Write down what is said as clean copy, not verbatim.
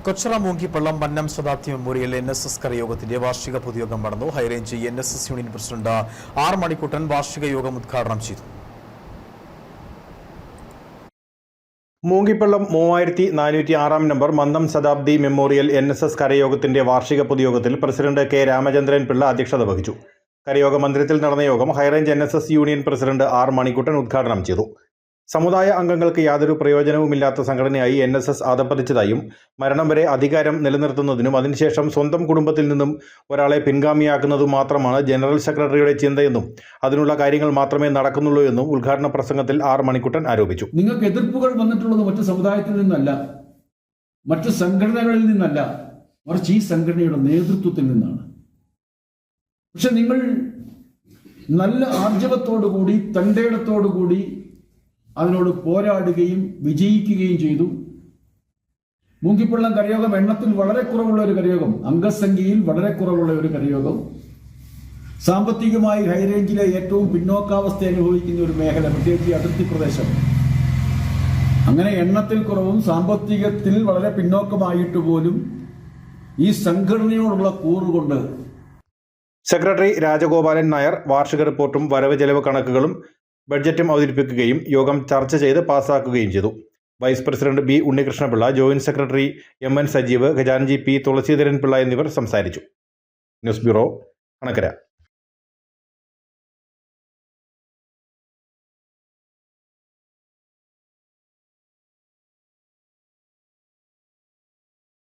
Kochara Moongippallam Mannam Shatabdi memorial NSS കരയോഗത്തിന്റെ വാർഷിക പൊതുയോഗം നടന്നു. High range NSS union president R Manikuttan വാർഷിക യോഗം ഉദ്ഘാടനം ചെയ്തു. Moongippallam 3406 number Mannam Shatabdi memorial NSS കരയോഗത്തിന്റെ വാർഷിക പൊതുയോഗത്തിൽ പ്രസിഡന്റ് കെ രാമചന്ദ്രൻ പിള്ള അധ്യക്ഷത വഹിച്ചു. കരയോഗ മന്ദിരത്തിൽ നടന്ന യോഗം high range NSS union president R Manikuttan ഉദ്ഘാടനം ചെയ്തു. സമുദായ അംഗങ്ങൾക്ക് യാതൊരു പ്രയോജനവുമില്ലാത്ത സംഘടനയായി NSS അധപ്പതിച്ചതായും മരണം വരെ അധികാരം നിലനിർത്തുന്നതിനും അതിനുശേഷം സ്വന്തം കുടുംബത്തിൽ നിന്നും ഒരാളെ പിൻഗാമിയാക്കുന്നതും മാത്രമാണ് ജനറൽ സെക്രട്ടറിയുടെ ചിന്തയെന്നും അതിനുള്ള കാര്യങ്ങൾ മാത്രമേ നടക്കുന്നുള്ളൂ എന്നും ഉദ്ഘാടന പ്രസംഗത്തിൽ ആർ മണിക്കുട്ടൻ ആരോപിച്ചു. നിങ്ങൾക്ക് എതിർപ്പുകൾ വന്നിട്ടുള്ളത് മറ്റു സമുദായത്തിൽ നിന്നല്ല, മറ്റു സംഘടനകളിൽ നിന്നല്ല, മറിച്ച് ഈ സംഘടനയുടെ നേതൃത്വത്തിൽ നിന്നാണ്. പക്ഷെ നിങ്ങൾ നല്ല ആർജവത്തോടുകൂടി തന്റേടത്തോടുകൂടി അതിനോട് പോരാടുകയും വിജയിക്കുകയും ചെയ്തു. മൂങ്കിപ്പള്ളം കരയോഗം എണ്ണത്തിൽ വളരെ കുറവുള്ള ഒരു കരയോഗം, അംഗസംഖ്യയിൽ വളരെ കുറവുള്ള ഒരു കരയോഗം, സാമ്പത്തികമായി ഹൈറേഞ്ചിലെ ഏറ്റവും പിന്നോക്കാവസ്ഥ അനുഭവിക്കുന്ന ഒരു മേഖല, പ്രത്യേകിച്ച് അതിർത്തി പ്രദേശം. അങ്ങനെ എണ്ണത്തിൽ കുറവും സാമ്പത്തികത്തിൽ വളരെ പിന്നോക്കമായിട്ട് പോലും ഈ സംഘടനയോടുള്ള കൂറുകൊണ്ട് സെക്രട്ടറി രാജഗോപാലൻ നായർ വാർഷിക റിപ്പോർട്ടും വരവ് ചെലവ് കണക്കുകളും ബഡ്ജറ്റും അവതരിപ്പിക്കുകയും യോഗം ചർച്ച ചെയ്ത് പാസാക്കുകയും ചെയ്തു. Vice president B Unnikrishnapillai, joint secretary MN Sajeev, ഖജാൻജി P തുളസീധരൻ പിള്ള എന്നിവർ സംസാരിച്ചു. News bureau, Anakkara.